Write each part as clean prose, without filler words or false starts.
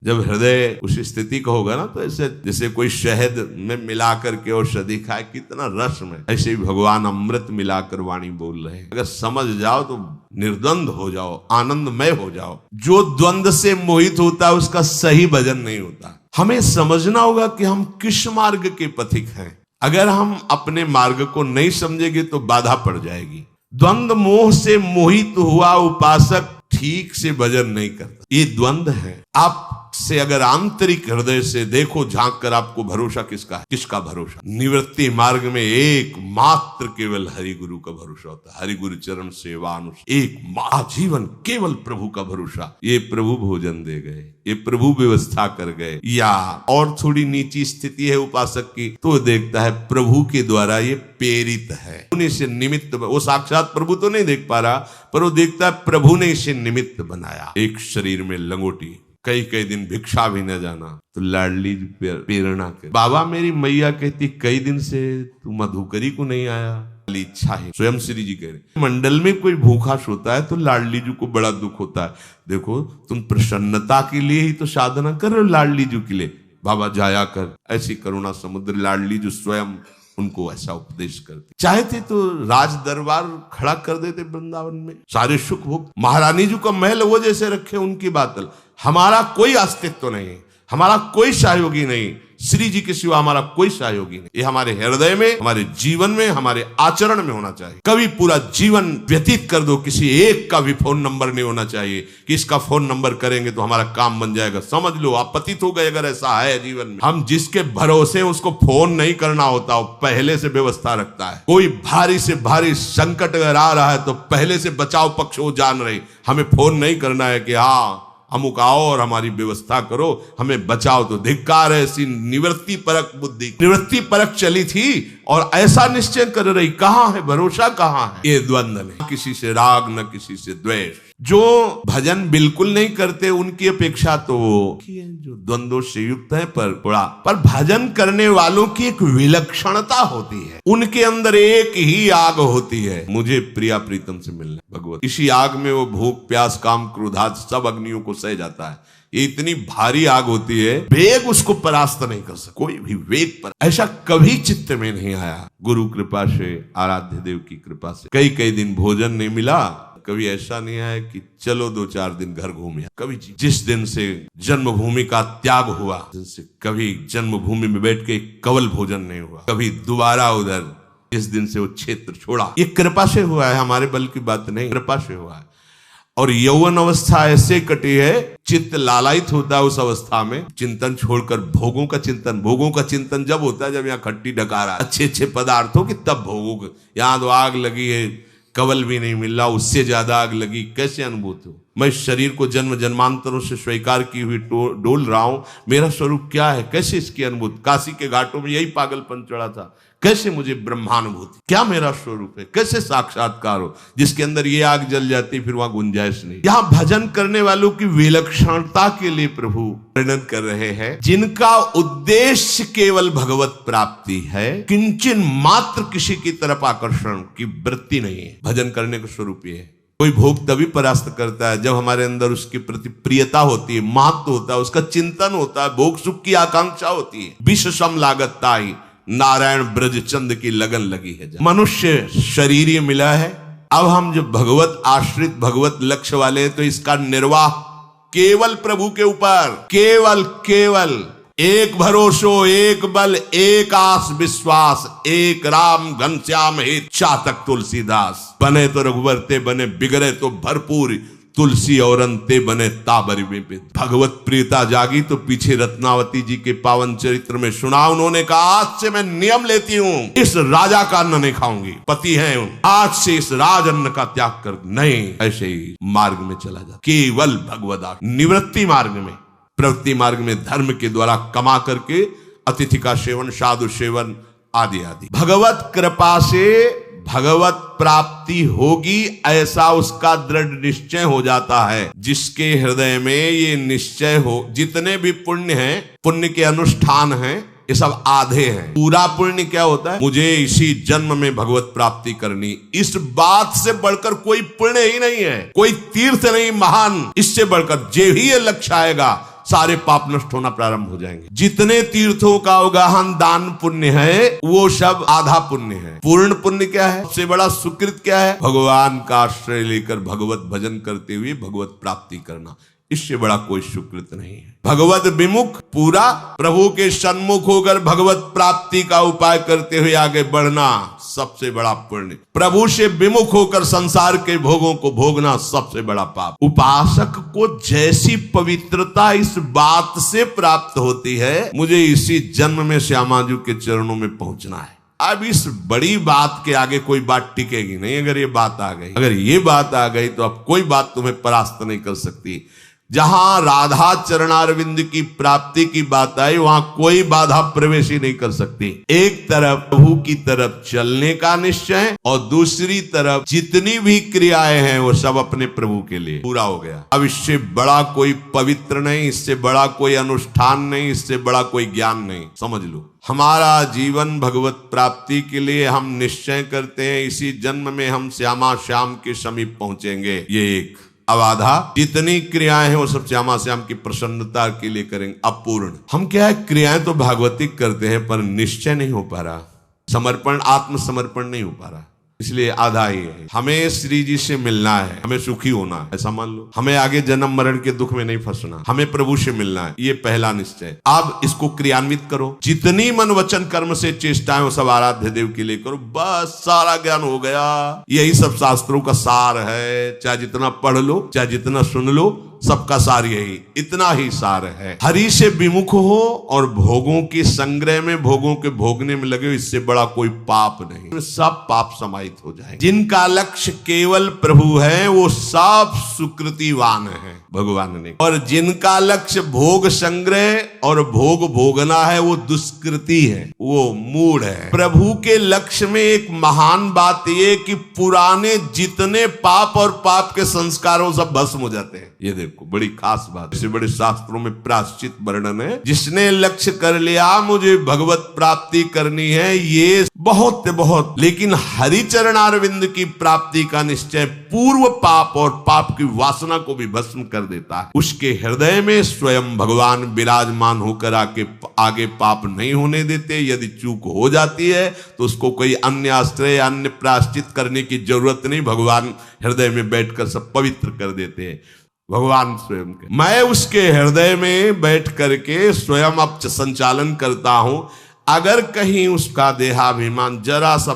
जब हृदय उस स्थिति का होगा ना, तो ऐसे जैसे कोई शहद में मिलाकर के औषधि खाए, कितना रस में, ऐसे ही भगवान अमृत मिलाकर वाणी बोल रहे हैं। अगर समझ जाओ तो निर्द्वंद हो जाओ, आनंदमय हो जाओ। जो द्वंद से मोहित होता है उसका सही भजन नहीं होता। हमें समझना होगा कि हम किस मार्ग के पथिक हैं। अगर हम अपने मार्ग को नहीं समझेंगे तो बाधा पड़ जाएगी। द्वंद मोह से मोहित हुआ उपासक ठीक से भजन नहीं करता। ये द्वंद है। आप से अगर आंतरिक हृदय से देखो, झांक कर, आपको भरोसा किसका है? किसका भरोसा? निवृत्ति मार्ग में एक मात्र केवल हरि गुरु का भरोसा होता है। हरि गुरु चरण सेवा अनुष्ठान, एक आजीवन केवल प्रभु का भरोसा। ये प्रभु भोजन दे गए, ये प्रभु व्यवस्था कर गए। या और थोड़ी नीची स्थिति है उपासक की, तो देखता है प्रभु के द्वारा ये प्रेरित है, उन्हीं से निमित्त। वो साक्षात प्रभु तो नहीं देख पा रहा, पर वो देखता है प्रभु ने इसे निमित्त बनाया। एक शरीर में लंगोटी, कई दिन भिक्षा भी न जाना, तो लाडली प्रेरणा कर। बाबा मेरी मैया कहती, कई दिन से तू मधुकरी को नहीं आया, इच्छा है। स्वयं श्री जी कह रहे, मंडल में कोई भूखा सोता है तो लाडली जी को बड़ा दुख होता है। देखो तुम प्रसन्नता के लिए ही तो साधना कर रहे हो, लाडली जी के लिए। बाबा जाया कर, ऐसी करुणा समुद्र। लाडली जी स्वयं उनको ऐसा उपदेश करते। चाहते तो राज दरबार खड़ा कर देते वृंदावन में, सारे सुख भोग। महारानी जी का महल वो जैसे रखे, उनकी बात। हमारा कोई अस्तित्व नहीं, हमारा कोई सहयोगी नहीं, श्री जी के सिवा हमारा कोई सहयोगी नहीं। ये हमारे हृदय में, हमारे जीवन में, हमारे आचरण में होना चाहिए। कभी पूरा जीवन व्यतीत कर दो, किसी एक का भी फोन नंबर नहीं होना चाहिए कि इसका फोन नंबर करेंगे तो हमारा काम बन जाएगा। समझ लो आप पतित हो गए अगर ऐसा है जीवन में। हम जिसके भरोसे उसको फोन नहीं करना होता, वो पहले से व्यवस्था रखता है। कोई भारी से भारी संकट अगर आ रहा है तो पहले से बचाव पक्ष वो जान रहे। हमें फोन नहीं करना है कि हाँ अमुक आओ और हमारी व्यवस्था करो, हमें बचाओ। तो धिक्कार है ऐसी निवृत्ति परक बुद्धि। निवृत्ति परक चली थी और ऐसा निश्चय कर रही, कहाँ है भरोसा, कहाँ है? ये द्वंद्व नहीं, किसी से राग न किसी से द्वेष। जो भजन बिल्कुल नहीं करते उनकी अपेक्षा तो जो द्वंद्वों से युक्त है, पर भजन करने वालों की एक विलक्षणता होती है। उनके अंदर एक ही आग होती है, मुझे प्रिया प्रीतम से मिलना भगवत। इसी आग में वो भूख प्यास काम क्रोधात सब अग्नियों को सह जाता है। ये इतनी भारी आग होती है, वेग उसको परास्त नहीं कर सकता। कोई भी वेग पर ऐसा कभी चित्त में नहीं आया। गुरु कृपा से, आराध्य देव की कृपा से कई दिन भोजन नहीं मिला। कभी ऐसा नहीं आया कि चलो 2-4 दिन घर घूमे। कभी जिस दिन से जन्मभूमि का त्याग हुआ, दिन से कभी जन्मभूमि में बैठ के कवल भोजन नहीं हुआ। कभी दोबारा उधर जिस दिन से वो क्षेत्र छोड़ा, ये कृपा से हुआ है, हमारे बल की बात नहीं, कृपा से हुआ है। और यौवन अवस्था ऐसे कटी है, चित्त लालायित होता है उस अवस्था में, चिंतन छोड़कर भोगों का चिंतन। भोगों का चिंतन जब होता है जब यहाँ खट्टी डकारा अच्छे पदार्थों की, तब भोगों का। यहाँ तो आग लगी है, कवल भी नहीं मिल रहा, उससे ज्यादा आग लगी, कैसे अनुभूति हो? मैं शरीर को जन्म जन्मांतरों से स्वीकार की हुई डोल रहा हूं, मेरा स्वरूप क्या है, कैसे इसकी अनुभूति? काशी के घाटों में यही पागलपन चढ़ा था, कैसे मुझे ब्रह्मानुभूति, क्या मेरा स्वरूप है, कैसे साक्षात्कार हो? जिसके अंदर ये आग जल जाती फिर वहां गुंजाइश नहीं। यहाँ भजन करने वालों की विलक्षणता के लिए प्रभु वर्णन कर रहे हैं, जिनका उद्देश्य केवल भगवत प्राप्ति है, किंचन मात्र किसी की तरफ आकर्षण की वृत्ति नहीं है। भजन करने का स्वरूप ये है। कोई भोग तभी परास्त करता है जब हमारे अंदर उसके प्रति प्रियता होती है, महत्व होता है, उसका चिंतन होता है, भोग सुख की आकांक्षा होती है। विश्व सम लागत ताई, नारायण ब्रज चंद की लगन लगी है। मनुष्य शरीर ये मिला है, अब हम जब भगवत आश्रित भगवत लक्ष्य वाले हैं तो इसका निर्वाह केवल प्रभु के ऊपर, केवल एक भरोसो, एक बल, एक आस विश्वास, एक राम घनश्याम हित चातक तुलसीदास। बने तो रघुवर ते बने, बिगड़े तो भरपूर तुलसी और अंते बने ताबरी में। भगवत प्रियता जागी तो पीछे रत्नावती जी के पावन चरित्र में सुना, उन्होंने कहा आज से मैं नियम लेती हूँ, इस राजा का अन्न नहीं खाऊंगी। पति है, आज से इस राज अन्न का त्याग कर नहीं, ऐसे ही मार्ग में चला जा, केवल भगवदा। निवृत्ति मार्ग में, प्रवृत्ति मार्ग में धर्म के द्वारा कमा करके अतिथि का सेवन, साधु सेवन आदि आदि। भगवत कृपा से भगवत प्राप्ति होगी ऐसा उसका दृढ़ निश्चय हो जाता है। जिसके हृदय में ये निश्चय हो, जितने भी पुण्य हैं, पुण्य के अनुष्ठान हैं, ये सब आधे हैं। पूरा पुण्य क्या होता है? मुझे इसी जन्म में भगवत प्राप्ति करनी, इस बात से बढ़कर कोई पुण्य ही नहीं है, कोई तीर्थ नहीं महान। इससे बढ़कर जे ही ये लक्ष्य आएगा, सारे पाप नष्ट होना प्रारंभ हो जाएंगे। जितने तीर्थों का अवगाहन दान पुण्य है वो सब आधा पुण्य है। पूर्ण पुण्य क्या है? सबसे बड़ा सुकृत क्या है? भगवान का आश्रय लेकर भगवत भजन करते हुए भगवत प्राप्ति करना। इससे बड़ा कोई सुकृत नहीं है। भगवत विमुख पूरा प्रभु के सन्मुख होकर भगवत प्राप्ति का उपाय करते हुए आगे बढ़ना सबसे बड़ा पुण्य। प्रभु से विमुख होकर संसार के भोगों को भोगना सबसे बड़ा पाप। उपासक को जैसी पवित्रता इस बात से प्राप्त होती है, मुझे इसी जन्म में श्यामा जी के चरणों में पहुंचना है। अब इस बड़ी बात के आगे कोई बात टिकेगी नहीं। अगर ये बात आ गई, अगर ये बात आ गई तो अब कोई बात तुम्हें परास्त नहीं कर सकती। जहां राधा चरणारविंद की प्राप्ति की बात आई, वहां कोई बाधा प्रवेश ही नहीं कर सकती। एक तरफ प्रभु की तरफ चलने का निश्चय और दूसरी तरफ जितनी भी क्रियाएं हैं वो सब अपने प्रभु के लिए पूरा हो गया। अब इससे बड़ा कोई पवित्र नहीं, इससे बड़ा कोई अनुष्ठान नहीं, इससे बड़ा कोई ज्ञान नहीं। समझ लो, हमारा जीवन भगवत प्राप्ति के लिए हम निश्चय करते हैं इसी जन्म में हम श्यामा श्याम के समीप पहुंचेंगे। ये एक। अब आधा जितनी क्रियाएं हैं वो सब श्यामा श्याम की प्रसन्नता के लिए करेंगे। अपूर्ण हम क्या है, क्रियाएं तो भागवतिक करते हैं पर निश्चय नहीं हो पा रहा, समर्पण आत्मसमर्पण नहीं हो पा रहा, इसलिए आधा ही है। हमें श्री जी से मिलना है, हमें सुखी होना है, ऐसा मान लो। हमें आगे जन्म मरण के दुख में नहीं फंसना, हमें प्रभु से मिलना है, ये पहला निश्चय। अब इसको क्रियान्वित करो। जितनी मन वचन कर्म से चेष्टाएं वो सब आराध्य देव के लिए करो, बस सारा ज्ञान हो गया। यही सब शास्त्रों का सार है। चाहे जितना पढ़ लो, चाहे जितना सुन लो, सबका सार यही, इतना ही सार है। हरि से विमुख हो और भोगों के संग्रह में, भोगों के भोगने में लगे, इससे बड़ा कोई पाप नहीं। सब पाप समाहित हो जाए। जिनका लक्ष्य केवल प्रभु है वो सब सुकृतिवान है भगवान ने, और जिनका लक्ष्य भोग संग्रह और भोग भोगना है वो दुष्कृति है, वो मूढ़ है। प्रभु के लक्ष्य में एक महान बात ये कि पुराने जितने पाप और पाप के संस्कारों सब भस्म हो जाते हैं। ये देखो बड़ी खास बात, इससे बड़े शास्त्रों में प्रायश्चित वर्णन है। जिसने लक्ष्य कर लिया मुझे भगवत प्राप्ति करनी है, ये बहुत बहुत, लेकिन हरिचरणारविंद की प्राप्ति का निश्चय पूर्व पाप और पाप की वासना को भी भस्म कर देता है। उसके हृदय में स्वयं भगवान विराजमान होकर आगे पाप नहीं होने देते। यदि चूक हो जाती है तो उसको कोई अन्य आश्रय, अन्य प्रायश्चित करने की जरूरत नहीं। भगवान हृदय में बैठकर सब पवित्र कर देते हैं। भगवान स्वयं के, मैं उसके हृदय में बैठ करके स्वयं अब संचालन करता हूं। अगर कहीं उसका देहाभिमान जरा सा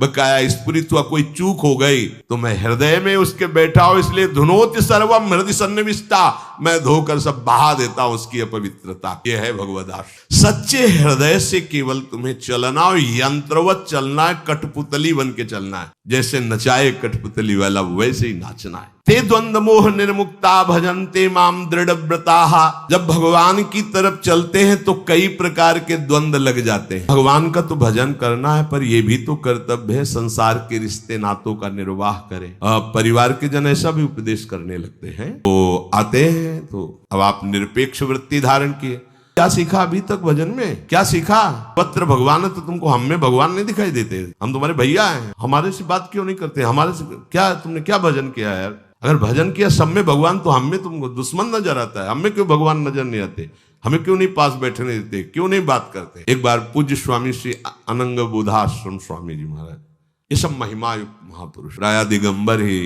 बकाया स्फुरित हुआ, कोई चूक हो गई, तो मैं हृदय में उसके बैठा हूं। इसलिए धुनोति सर्वम हृदय सन्निविष्टा, मैं धोकर सब बहा देता हूं उसकी अपवित्रता। यह है भगवदास। सच्चे हृदय से केवल तुम्हें चलना और यंत्रवत चलना है, कठपुतली बन के चलना है। जैसे नचाए कठपुतली वाला वैसे ही नाचना है। ते द्वंद्व मोह निर्मुक्ता भजन्ते माम दृढ़ व्रताः। जब भगवान की तरफ चलते हैं तो कई प्रकार के द्वंद्व लग जाते हैं। भगवान का तो भजन करना है, पर यह भी तो कर्तव्य है संसार के रिश्ते नातों का निर्वाह करें। परिवार के जन ऐसा भी उपदेश करने लगते हैं, तो आते हैं तो अब आप निरपेक्ष वृत्ति धारण किए। क्या सीखा अभी तक भजन में? क्या सीखा? पत्र भगवान है तो तुमको हम में भगवान नहीं दिखाई देते? हम तुम्हारे भैया हैं, हमारे से बात क्यों नहीं करते? हमारे से क्या, तुमने क्या भजन किया यार? अगर भजन किया सब में भगवान, तो हम में तुमको दुश्मन नजर आता है। हमें क्यों भगवान नजर नहीं आते? हमें क्यों नहीं पास बैठने देते? क्यों नहीं बात करते? एक बार पूज्य स्वामी श्री अनंग बोधाश्रम स्वामी जी महाराज, ये सब महिमा युक्त महापुरुष, राया दिगंबर ही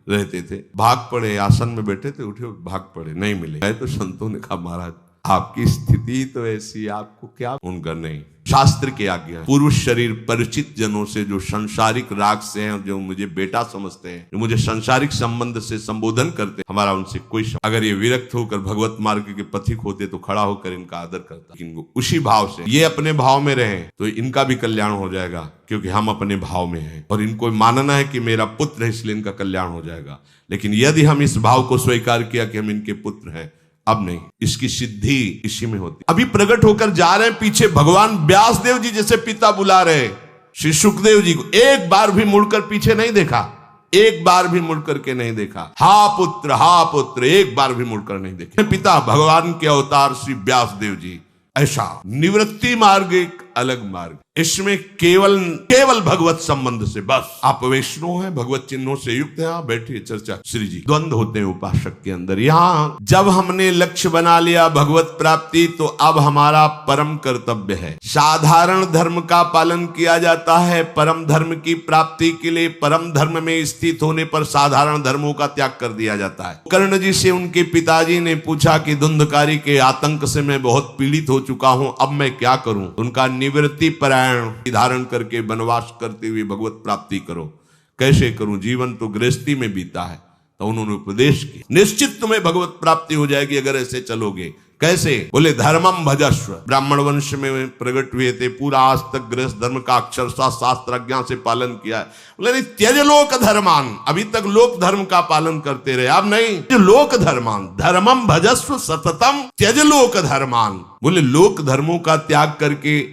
रहते थे। भाग पड़े, आसन में बैठे थे, उठे भाग पड़े, नहीं मिले। गए तो संतों ने कहा महाराज आपकी स्थिति तो ऐसी, आपको क्या? उनका नहीं, शास्त्र की आज्ञा। पूर्व शरीर परिचित जनों से जो संसारिक राग से हैं, जो मुझे बेटा समझते हैं, जो मुझे संसारिक संबंध से संबोधन करते हैं, हमारा उनसे कोई अगर ये विरक्त होकर भगवत मार्ग के पथिक होते तो खड़ा होकर इनका आदर करता। लेकिन उसी भाव से ये अपने भाव में रहे तो इनका भी कल्याण हो जाएगा, क्योंकि हम अपने भाव में हैं और इनको मानना है कि मेरा पुत्र है इसलिए इनका कल्याण हो जाएगा। लेकिन यदि हम इस भाव को स्वीकार किया कि हम इनके पुत्र हैं, अब नहीं, इसकी सिद्धि इसी में होती। अभी प्रकट होकर जा रहे हैं, पीछे भगवान व्यास देव जी जैसे पिता बुला रहे श्री सुखदेव जी को, एक बार भी मुड़कर पीछे नहीं देखा, एक बार भी मुड़कर के नहीं देखा। हा पुत्र, एक बार भी मुड़कर नहीं देखे। पिता भगवान के अवतार श्री व्यास देव जी, ऐसा निवृत्ति मार्ग एक अलग मार्ग। इसमें केवल भगवत संबंध से, बस आप वैष्णव हैं, भगवत चिन्हों से युक्त हैं, आप बैठिए चर्चा। श्री जी, द्वंद्व होते हैं उपासक के अंदर। यहाँ जब हमने लक्ष्य बना लिया भगवत प्राप्ति, तो अब हमारा परम कर्तव्य है। साधारण धर्म का पालन किया जाता है, परम धर्म की प्राप्ति के लिए परम धर्म में स्थित होने पर साधारण धर्मों का त्याग कर दिया जाता है। कर्ण जी से उनके पिताजी ने पूछा कि धुंधकारी के आतंक से मैं बहुत पीड़ित हो चुका हूं, अब मैं क्या करूं? उनका निवृत्ति परायण धारण करके वनवास करते हुए भगवत प्राप्ति करो। कैसे करूं? जीवन तो गृहस्थी में बीता है। तो उन्होंने उपदेश किया, निश्चित तुम्हें भगवत प्राप्ति हो जाएगी अगर ऐसे चलोगे। कैसे? बोले धर्मम भजस्व। ब्राह्मण वंश में प्रकट हुए थे, पूरा आज तक गृहस्थ धर्म का अक्षरशः शास्त्राज्ञा से पालन किया है। बोले नहीं, त्यज लोक धर्मान। अभी तक लोक धर्म का पालन करते रहे, अब नहीं, लोक धर्मान। धर्मम भजस्व सततम त्यज लोक धर्मान। बोले लोक धर्मों का त्याग करके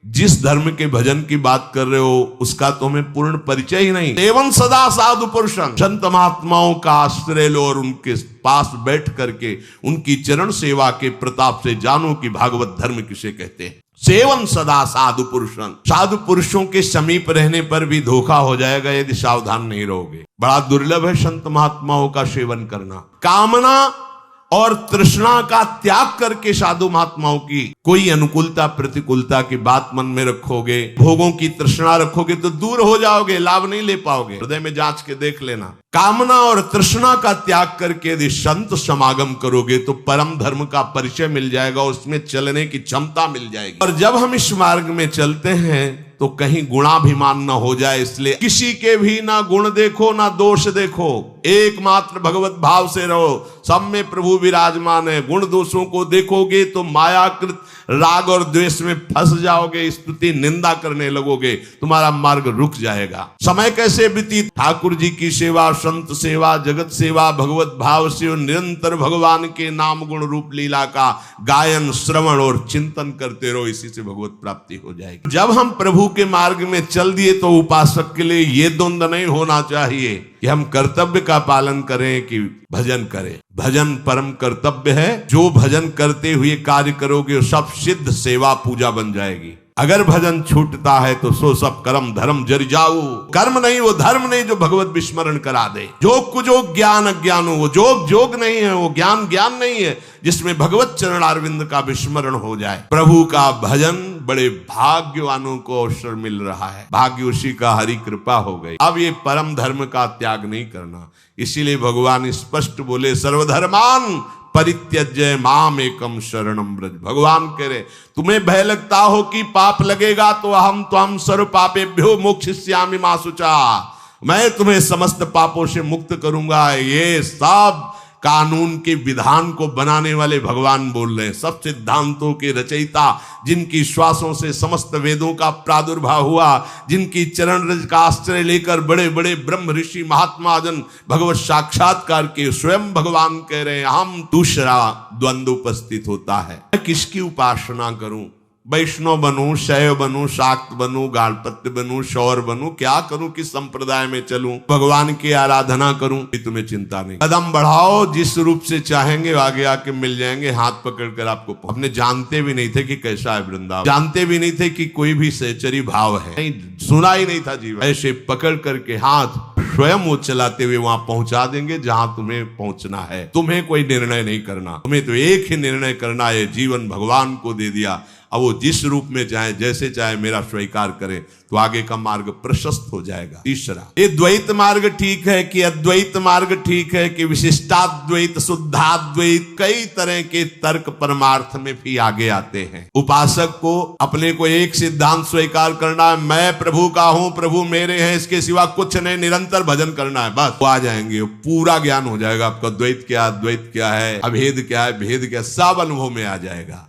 जिस धर्म के भजन की बात कर रहे हो उसका तुम्हें पूर्ण परिचय ही नहीं। एवं सदा साधु पुरुषन, संत महात्माओं का आश्रय लो और उनके पास बैठ करके उनकी चरण सेवा के प्रताप से जानो कि भागवत धर्म किसे कहते हैं। सेवन सदा साधु पुरुषन, साधु पुरुषों के समीप रहने पर भी धोखा हो जाएगा यदि सावधान नहीं रहोगे। बड़ा दुर्लभ है संत महात्माओं का सेवन करना। कामना और तृष्णा का त्याग करके साधु महात्माओं की कोई अनुकूलता प्रतिकूलता की बात मन में रखोगे, भोगों की तृष्णा रखोगे तो दूर हो जाओगे, लाभ नहीं ले पाओगे। हृदय में जांच के देख लेना। कामना और तृष्णा का त्याग करके यदि संत समागम करोगे तो परम धर्म का परिचय मिल जाएगा, उसमें चलने की क्षमता मिल जाएगी। और जब हम इस मार्ग में चलते हैं तो कहीं गुणाभिमान न हो जाए, इसलिए किसी के भी ना गुण देखो ना दोष देखो, एकमात्र भगवत भाव से रहो। सब में प्रभु विराजमान है। गुण दोषों को देखोगे तो मायाकृत राग और द्वेष में फंस जाओगे, स्तुति निंदा करने लगोगे, तुम्हारा मार्ग रुक जाएगा। समय कैसे व्यतीत? ठाकुर जी की सेवा, संत सेवा, जगत सेवा, भगवत भाव से निरंतर भगवान के नाम गुण रूप लीला का गायन, श्रवण और चिंतन करते रहो, इसी से भगवत प्राप्ति हो जाएगी। जब हम प्रभु के मार्ग में चल दिए तो उपासक के लिए ये द्वंद्व नहीं होना चाहिए कि हम कर्तव्य का पालन करें कि भजन करें। भजन परम कर्तव्य है। जो भजन करते हुए कार्य करोगे सब सिद्ध सेवा पूजा बन जाएगी। अगर भजन छूटता है तो सो सब कर्म धर्म जर जाऊ। कर्म नहीं वो धर्म नहीं जो भगवत विस्मरण करा दे। जोग कुजोग ज्ञान अज्ञान, वो जोग जोग नहीं है, वो ज्ञान ज्ञान नहीं है जिसमें भगवत चरणारविंद का विस्मरण हो जाए। प्रभु का भजन बड़े भाग्यवानों को अवसर मिल रहा है। भाग्य उसी का, हरि कृपा हो गई। अब ये परम धर्म का त्याग नहीं करना, इसीलिए भगवान स्पष्ट बोले सर्वधर्मान परित्यज्य माम एकम शरणम व्रज। भगवान कह रहे तुम्हें भय लगता हो कि पाप लगेगा तो हम त्वं सर्व पापेभ्यो मोक्षयिष्यामि मा शुचा, मैं तुम्हें समस्त पापों से मुक्त करूंगा। ये सब कानून के विधान को बनाने वाले भगवान बोल रहे हैं। सब सिद्धांतों के रचयिता, जिनकी श्वासों से समस्त वेदों का प्रादुर्भाव हुआ, जिनकी चरण रज का आश्रय लेकर बड़े बड़े ब्रह्म ऋषि महात्मा जन भगवत साक्षात्कार के स्वयं भगवान कह रहे हैं हम। दूसरा द्वंद्व उपस्थित होता है, मैं किसकी उपासना करूं? वैष्णव बनूं, शैव बनूं, शाक्त बनूं, गाणपत्य बनूं, शौर बनूं, क्या करूं, किस संप्रदाय में चलूं, भगवान की आराधना करूं? ये तुम्हें चिंता नहीं। कदम बढ़ाओ, जिस रूप से चाहेंगे आगे आके मिल जाएंगे, हाथ पकड़कर आपको। अपने जानते भी नहीं थे कि कैसा है वृंदावन, जानते भी नहीं थे कि कोई भी सहचरी भाव है, नहीं सुना ही नहीं था जीवन। ऐसे पकड़ करके हाथ स्वयं वो चलाते हुए वहां पहुंचा देंगे जहां तुम्हें पहुंचना है। तुम्हें कोई निर्णय नहीं करना, तुम्हें तो एक ही निर्णय करना है, जीवन भगवान को दे दिया। अब वो जिस रूप में चाहे, जैसे चाहे मेरा स्वीकार करे तो आगे का मार्ग प्रशस्त हो जाएगा। तीसरा, ये द्वैत मार्ग ठीक है कि अद्वैत मार्ग ठीक है कि विशिष्टाद्वैत, शुद्धाद्वैत, कई तरह के तर्क परमार्थ में भी आगे आते हैं। उपासक को अपने को एक सिद्धांत स्वीकार करना है, मैं प्रभु का हूं, प्रभु मेरे हैं, इसके सिवा कुछ नहीं, निरंतर भजन करना है, बस वो आ जाएंगे, पूरा ज्ञान हो जाएगा आपका। द्वैत क्या, द्वैत क्या है, अभेद क्या है, भेद क्या, सब अनुभव में आ जाएगा।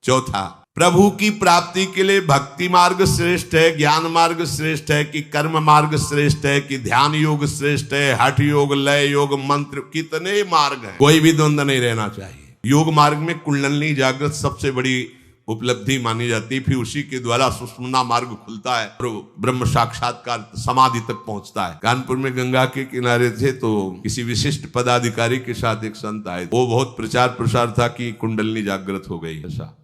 चौथा, प्रभु की प्राप्ति के लिए भक्ति मार्ग श्रेष्ठ है, ज्ञान मार्ग श्रेष्ठ है कि कर्म मार्ग श्रेष्ठ है कि ध्यान योग श्रेष्ठ है, हठ योग, लय योग, मंत्र, कितने मार्ग हैं, कोई भी द्वंद्व नहीं रहना चाहिए। योग मार्ग में कुंडलिनी जागृत सबसे बड़ी उपलब्धि मानी जाती है, फिर उसी के द्वारा सुषुम्ना मार्ग खुलता है और ब्रह्म साक्षात्कार समाधि तक पहुंचता है। कानपुर में गंगा के किनारे थे तो किसी विशिष्ट पदाधिकारी के साथ एक संत आए, वो बहुत प्रचार प्रसार था कि कुंडलिनी जागृत हो गई। ऐसा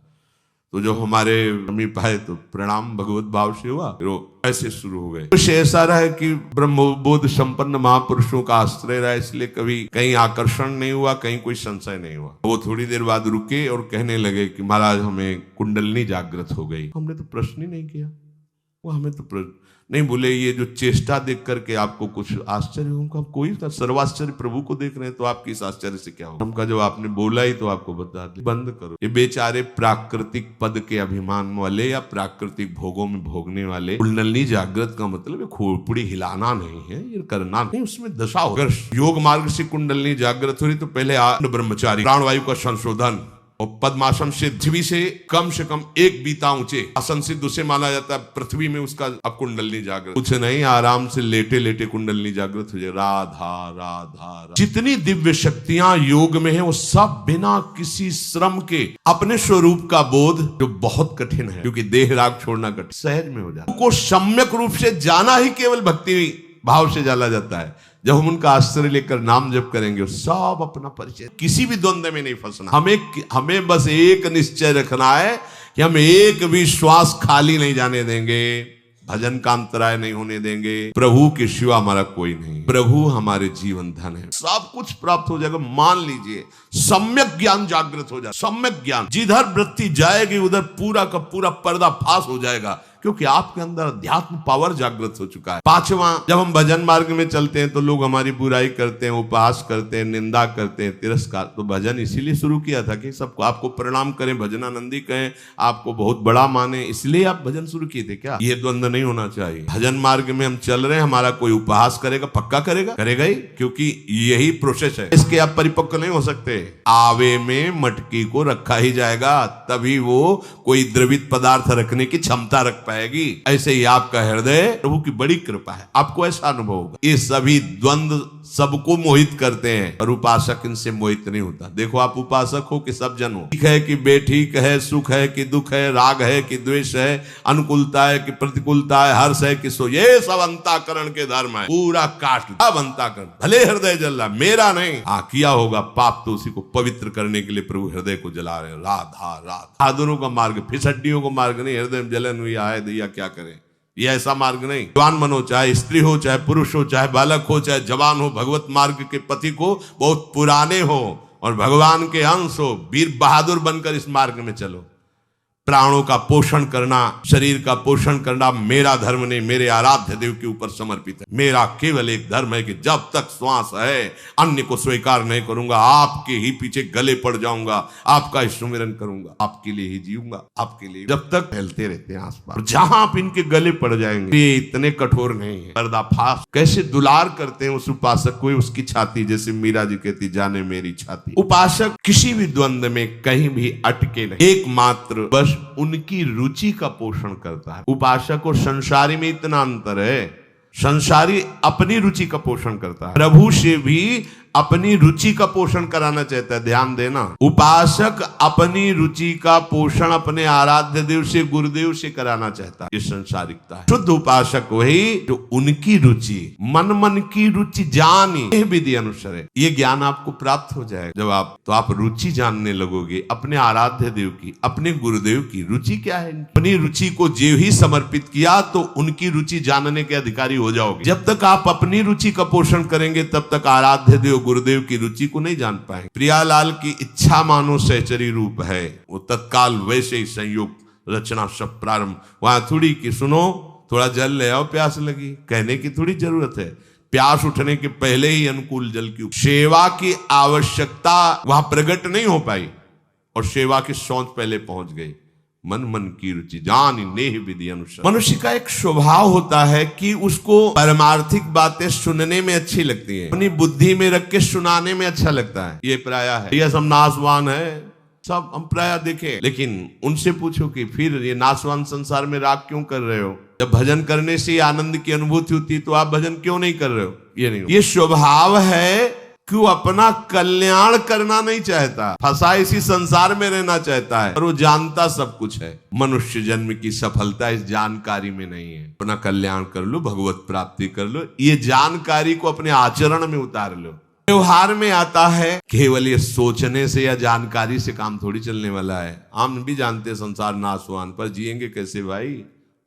तो जो हमारे समीप आए तो प्रणाम भगवत भाव से हुआ, फिर वो ऐसे शुरू हो गए। कुछ ऐसा रहा कि ब्रह्मबोध संपन्न महापुरुषों का आश्रय रहा, इसलिए कभी कहीं आकर्षण नहीं हुआ, कहीं कोई संशय नहीं हुआ। वो थोड़ी देर बाद रुके और कहने लगे कि महाराज हमें कुंडलनी जागृत हो गई। हमने तो प्रश्न ही नहीं किया, वो हमें तो नहीं बोले ये जो चेष्टा देख करके आपको कुछ आश्चर्य होगा, कोई सर्वाश्चर्य प्रभु को देख रहे हैं तो आपकी इस आश्चर्य से क्या होगा। हमका जो आपने बोला ही तो आपको बता दे, बंद करो। ये बेचारे प्राकृतिक पद के अभिमान वाले या प्राकृतिक भोगों में भोगने वाले, कुंडलनी जागृत का मतलब खोपड़ी हिलाना नहीं है, ये करना नहीं, उसमें दशा हो। अगर योग मार्ग से कुंडलनी जागृत हो रही तो पहले ब्रह्मचारी प्राणवायु का संशोधन और पद्मासन से पृथ्वी से कम 1 बीता ऊंचे आसन सिद्ध उसे माना जाता है पृथ्वी में, उसका अब कुंडलनी जागृत। कुछ नहीं, आराम से लेटे लेटे कुंडलनी जागृत हो जाए। राधा राधा राधा। जितनी दिव्य शक्तियां योग में है वो सब बिना किसी श्रम के अपने स्वरूप का बोध, जो बहुत कठिन है क्योंकि देह राग छोड़ना कठिन, सहज में हो जाता है। को सम्यक रूप से जाना ही केवल भक्ति भाव से जाना जाता है। जब हम उनका आश्रय लेकर नाम जप करेंगे सब अपना परिचय, किसी भी द्वंद्व में नहीं फंसना। हमें बस एक निश्चय रखना है कि हम एक भी श्वास खाली नहीं जाने देंगे, भजन का अंतराय नहीं होने देंगे। प्रभु के सिवा हमारा कोई नहीं, प्रभु हमारे जीवन धन है, सब कुछ प्राप्त हो जाएगा। मान लीजिए सम्यक ज्ञान जागृत हो जाए, सम्यक ज्ञान, जिधर वृत्ति जाएगी उधर पूरा का पूरा पर्दा फाश हो जाएगा, क्योंकि आपके अंदर अध्यात्म पावर जागृत हो चुका है। 5वां, जब हम भजन मार्ग में चलते हैं तो लोग हमारी बुराई करते हैं, उपहास करते हैं, निंदा करते हैं, तिरस्कार। तो भजन इसीलिए शुरू किया था कि सबको आपको प्रणाम करें, भजनानंदी कहें, आपको बहुत बड़ा माने, इसलिए आप भजन शुरू किए थे क्या? ये द्वंद्व नहीं होना चाहिए। भजन मार्ग में हम चल रहे हैं, हमारा कोई उपहास करेगा, पक्का करेगा ही, क्योंकि यही प्रोसेस है, इसके आप परिपक्व नहीं हो सकते। आवे में मटकी को रखा ही जाएगा, तभी वो कोई द्रवित पदार्थ रखने की क्षमता रख पाएगी। ऐसे ही आपका हृदय, प्रभु की बड़ी कृपा है, आपको ऐसा अनुभव होगा। ये सभी द्वंद्व सबको मोहित करते हैं, पर उपासक इनसे मोहित नहीं होता। देखो आप उपासक हो कि सब जन हो, ठीक है कि बेठीक है, सुख है कि दुख है, राग है कि द्वेष है, अनुकूलता है कि प्रतिकूलता है, हर्ष है कि सो, ये सब अंताकरण के धर्म है। पूरा काट अब अंताकरण, भले हृदय जल रहा, मेरा नहीं। हाँ किया होगा पाप तो उसी को पवित्र करने के लिए प्रभु हृदय को जला रहे हैं। राधा राधा। बहादुरों का मार्ग, फिसड्डियों का मार्ग नहीं, हृदय में जलन हुई आए दैया क्या करें, ये ऐसा मार्ग नहीं। जवान मन हो, चाहे स्त्री हो, चाहे पुरुष हो, चाहे बालक हो, चाहे जवान हो, भगवत मार्ग के पति को बहुत पुराने हो और भगवान के अंश हो, वीर बहादुर बनकर इस मार्ग में चलो। प्राणों का पोषण करना, शरीर का पोषण करना मेरा धर्म नहीं, मेरे आराध्य देव के ऊपर समर्पित है। मेरा केवल एक धर्म है कि जब तक श्वास है अन्य को स्वीकार नहीं करूंगा, आपके ही पीछे गले पड़ जाऊंगा, आपका ही सुमिरन करूंगा, आपके लिए ही जीऊंगा, आपके लिए। जब तक फैलते रहते हैं आसपास, जहां आप इनके गले पड़ जाएंगे, ये इतने कठोर नहीं है। पर्दाफाश कैसे दुलार करते हैं उस उपासक को, उसकी छाती, जैसे मीरा जी कहती, जाने मेरी छाती। उपासक किसी भी द्वंद्व में कहीं भी अटके नहीं, एकमात्र बस उनकी रुचि का पोषण करता है। उपासक और संसारी में इतना अंतर है, संसारी अपनी रुचि का पोषण करता है, प्रभु से भी अपनी रुचि का पोषण कराना चाहता है। ध्यान देना, उपासक अपनी रुचि का पोषण अपने आराध्य देव से, गुरुदेव से कराना चाहता है। ये संसारिकता है। शुद्ध उपासक वही जो उनकी रुचि, मन की रुचि जानी विधि अनुसार है। ये ज्ञान आपको प्राप्त हो जाएगा जब आप रुचि जानने लगोगे अपने आराध्य देव की, अपने गुरुदेव की। रुचि क्या है? अपनी रुचि को जो ही समर्पित किया तो उनकी रुचि जानने के अधिकारी हो जाओगे। जब तक आप अपनी रुचि का पोषण करेंगे तब तक आराध्य देव गुरुदेव की रुचि को नहीं जान पाएंगे। प्रियालाल की इच्छा मानो सहचरी रूप है, वो तत्काल वैसे ही संयोग रचना सब प्रारंभ। वहां थोड़ी कि सुनो थोड़ा जल ले आओ, प्यास लगी, कहने की थोड़ी जरूरत है। प्यास उठने के पहले ही अनुकूल जल की सेवा की आवश्यकता वहां प्रकट नहीं हो पाई और सेवा की सोच पहले पहुंच गई। मन की रुचि जानी नेह विधि अनुसार। मनुष्य का एक स्वभाव होता है कि उसको परमार्थिक बातें सुनने में अच्छी लगती हैं, अपनी बुद्धि में रख के सुनाने में अच्छा लगता है। ये प्राय है, ये सब नाशवान है, सब हम प्राय देखे। लेकिन उनसे पूछो कि फिर ये नाशवान संसार में राग क्यों कर रहे हो? जब भजन करने से आनंद की अनुभूति होती तो आप भजन क्यों नहीं कर रहे हो? ये नहीं, ये स्वभाव है कि वो अपना कल्याण करना नहीं चाहता, फंसा इसी संसार में रहना चाहता है, और वो जानता सब कुछ है। मनुष्य जन्म की सफलता इस जानकारी में नहीं है। अपना कल्याण कर लो, भगवत प्राप्ति कर लो, ये जानकारी को अपने आचरण में उतार लो। व्यवहार में आता है, केवल ये सोचने से या जानकारी से काम थोड़ी चलने वाला है। हम भी जानते हैं संसार नाशवान, पर जिएंगे कैसे भाई?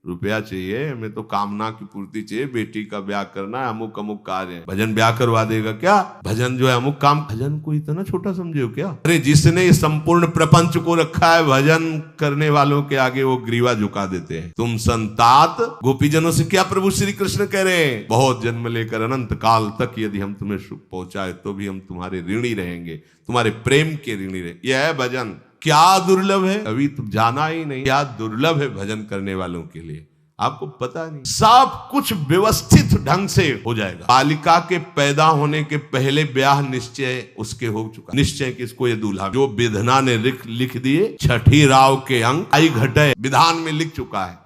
रुपया चाहिए, हमें तो कामना की पूर्ति चाहिए, बेटी का ब्याह करना है, अमुक अमुक कार्य है। भजन ब्याह करवा देगा क्या? भजन जो है अमुक काम, भजन को इतना छोटा समझे हो क्या? अरे जिसने इस संपूर्ण प्रपंच को रखा है, भजन करने वालों के आगे वो ग्रीवा झुका देते हैं। तुम संतात गोपीजनों से क्या प्रभु श्री कृष्ण कह रहे हैं? बहुत जन्म लेकर अनंत काल तक यदि हम तुम्हें सुख पहुंचाए तो भी हम तुम्हारे ऋणी रहेंगे, तुम्हारे प्रेम के ऋणी रहेंगे। यह है भजन। क्या दुर्लभ है, अभी तो जाना ही नहीं, क्या दुर्लभ है भजन करने वालों के लिए, आपको पता नहीं। सब कुछ व्यवस्थित ढंग से हो जाएगा। बालिका के पैदा होने के पहले ब्याह निश्चय उसके हो चुका। निश्चय किसको? ये दूल्हा। जो विधना ने लिख दिए, छठी राव के अंक आई घटे विधान में लिख चुका है।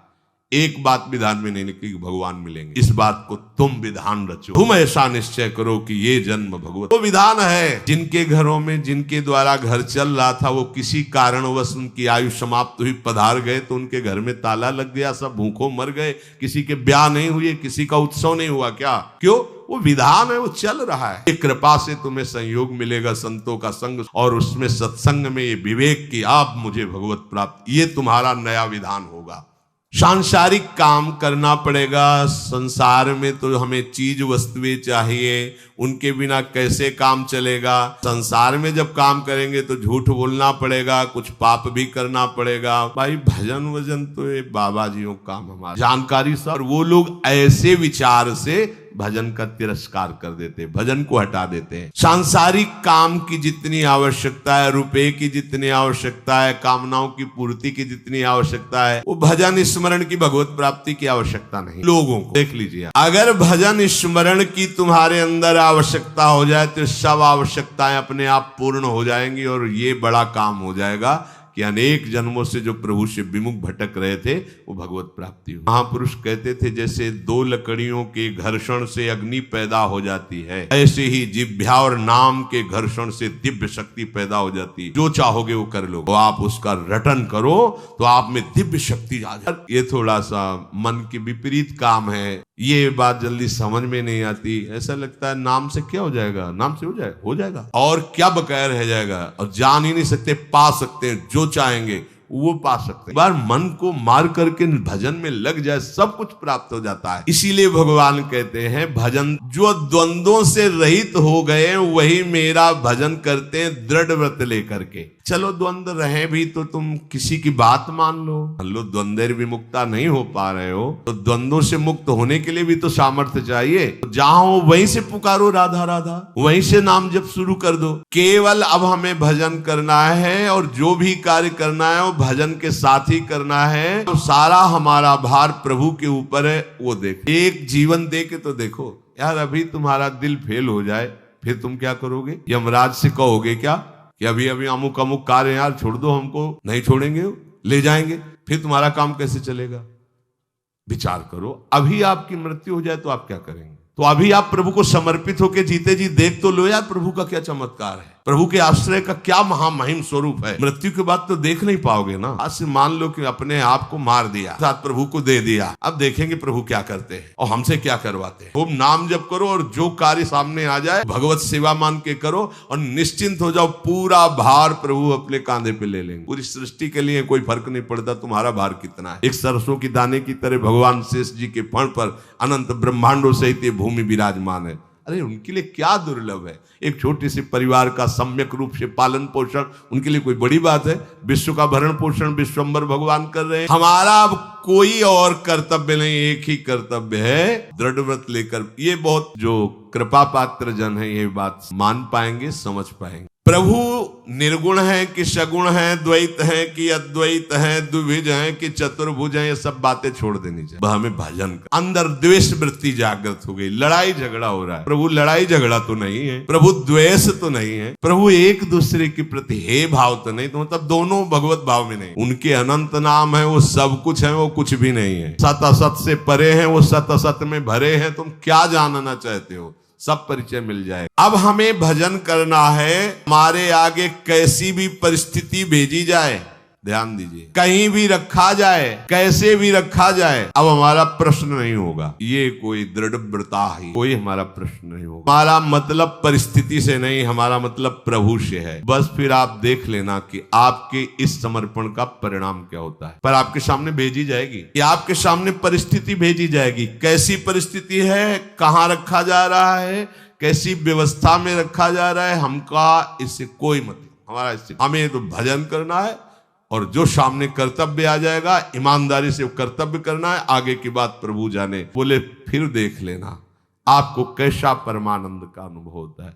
एक बात विधान में नहीं लिखी कि भगवान मिलेंगे, इस बात को तुम विधान रचो। तुम ऐसा निश्चय करो कि ये जन्म भगवत। वो विधान है। जिनके घरों में, जिनके द्वारा घर चल रहा था, वो किसी कारणवश उनकी आयु समाप्त हुई, पधार गए तो उनके घर में ताला लग गया, सब भूखों मर गए, किसी के ब्याह नहीं हुए, किसी का उत्सव नहीं हुआ। क्या? क्यों? वो विधान है, वो चल रहा है। एक कृपा से तुम्हें संयोग मिलेगा संतों का संग, और उसमें सत्संग में ये विवेक की आप मुझे भगवत प्राप्त, ये तुम्हारा नया विधान होगा। सांसारिक काम करना पड़ेगा। संसार में तो हमें चीज वस्तुएं चाहिए, उनके बिना कैसे काम चलेगा? संसार में जब काम करेंगे तो झूठ बोलना पड़ेगा, कुछ पाप भी करना पड़ेगा। भाई भजन वजन तो ये बाबा जियों काम, हमारा जानकारी सब। और वो लोग ऐसे विचार से भजन का तिरस्कार कर देते हैं, भजन को हटा देते हैं। सांसारिक काम की जितनी आवश्यकता है, रुपए की जितनी आवश्यकता है, कामनाओं की पूर्ति की जितनी आवश्यकता है, वो भजन स्मरण की, भगवत प्राप्ति की आवश्यकता नहीं। लोगों को देख लीजिए, अगर भजन स्मरण की तुम्हारे अंदर आवश्यकता हो जाए तो सब आवश्यकताएं अपने आप पूर्ण हो जाएंगी, और ये बड़ा काम हो जाएगा कि अनेक जन्मों से जो प्रभु से विमुख भटक रहे थे वो भगवत प्राप्ति हो। महापुरुष कहते थे, जैसे दो लकड़ियों के घर्षण से अग्नि पैदा हो जाती है, ऐसे ही जिह्वा और नाम के घर्षण से दिव्य शक्ति पैदा हो जाती है। जो चाहोगे वो कर लो, तो आप उसका रटन करो तो आप में दिव्य शक्ति आ जाए। ये थोड़ा सा मन के विपरीत काम है, ये बात जल्दी समझ में नहीं आती। ऐसा लगता है नाम से क्या हो जाएगा, नाम से हो जाएगा और क्या बकाया रह जाएगा, और जान ही नहीं सकते, पा सकते हैं, जो चाहेंगे वो पा सकते हैं। बार मन को मार करके भजन में लग जाए, सब कुछ प्राप्त हो जाता है। इसीलिए भगवान कहते हैं, भजन जो द्वंद्वों से रहित हो गए वही मेरा भजन करते हैं दृढ़ व्रत लेकर के। चलो द्वंद्व रहे भी तो तुम किसी की बात मान लो द्वंद्व विमुक्ता नहीं हो पा रहे हो तो द्वंद्वों से मुक्त होने के लिए भी तो सामर्थ्य चाहिए। जहां हो वहीं से पुकारो राधा राधा, वहीं से नाम जप शुरू कर दो। केवल अब हमें भजन करना है, और जो भी कार्य करना है वो भजन के साथ ही करना है। तो सारा हमारा भार प्रभु के ऊपर है। वो देखो, एक जीवन दे के तो देखो यार, अभी तुम्हारा दिल फेल हो जाए फिर तुम क्या करोगे? यमराज से कहोगे क्या कि अभी अभी अमुक अमुक कार्य यार छोड़ दो, हमको नहीं छोड़ेंगे, ले जाएंगे, फिर तुम्हारा काम कैसे चलेगा? विचार करो, अभी आपकी मृत्यु हो जाए तो आप क्या करेंगे? तो अभी आप प्रभु को समर्पित होकर जीते जी देख तो लो यार, प्रभु का क्या चमत्कार है, प्रभु के आश्रय का क्या महामहिम स्वरूप है। मृत्यु के बाद तो देख नहीं पाओगे ना। आज से मान लो कि अपने आप को मार दिया, साथ प्रभु को दे दिया, अब देखेंगे प्रभु क्या करते हैं और हमसे क्या करवाते हैं। खूब नाम जप करो, और जो कार्य सामने आ जाए भगवत सेवा मान के करो, और निश्चिंत हो जाओ, पूरा भार प्रभु अपने कांधे पे ले लेंगे। पूरी सृष्टि के लिए कोई फर्क नहीं पड़ता तुम्हारा भार कितना है। एक सरसों की दाने की तरह भगवान शेष जी के फण पर अनंत ब्रह्मांडों सहित भूमि विराजमान है। अरे उनके लिए क्या दुर्लभ है? एक छोटे से परिवार का सम्यक रूप से पालन पोषण उनके लिए कोई बड़ी बात है? विश्व का भरण पोषण विश्वम्बर भगवान कर रहे हैं। हमारा अब कोई और कर्तव्य नहीं, एक ही कर्तव्य है, दृढ़ व्रत लेकर। ये बहुत जो कृपा पात्र जन है ये बात मान पाएंगे, समझ पाएंगे। प्रभु निर्गुण है कि सगुण है, द्वैत है कि अद्वैत है, द्विभुज है कि चतुर्भुज है, ये सब बातें छोड़ देनी चाहिए। हमें भजन का अंदर द्वेष वृत्ति जागृत हो गई, लड़ाई झगड़ा हो रहा है। प्रभु लड़ाई झगड़ा तो नहीं है, प्रभु द्वेष तो नहीं है, प्रभु एक दूसरे के प्रति हे भाव तो नहीं, तो मतलब दोनों भगवत भाव में नहीं। उनके अनंत नाम है, वो सब कुछ है, वो कुछ भी नहीं है। सत असत से परे हैं, वो सत असत में भरे हैं। तुम क्या जानना चाहते हो? सब परिचय मिल जाए। अब हमें भजन करना है, हमारे आगे कैसी भी परिस्थिति भेजी जाए, ध्यान दीजिए, कहीं भी रखा जाए, कैसे भी रखा जाए, अब हमारा प्रश्न नहीं होगा। ये कोई दृढ़व्रता है, कोई हमारा प्रश्न नहीं होगा। हमारा मतलब परिस्थिति से नहीं, हमारा मतलब प्रभु से है। बस फिर आप देख लेना कि आपके इस समर्पण का परिणाम क्या होता है। पर आपके सामने भेजी जाएगी, या आपके सामने परिस्थिति भेजी जाएगी। कैसी परिस्थिति है, कहाँ रखा जा रहा है, कैसी व्यवस्था में रखा जा रहा है, हमका इससे कोई मतलब। हमारा इससे, हमें तो भजन करना है, और जो सामने कर्तव्य आ जाएगा ईमानदारी से कर्तव्य करना है। आगे की बात प्रभु जाने। बोले फिर देख लेना आपको कैसा परमानंद का अनुभव होता है।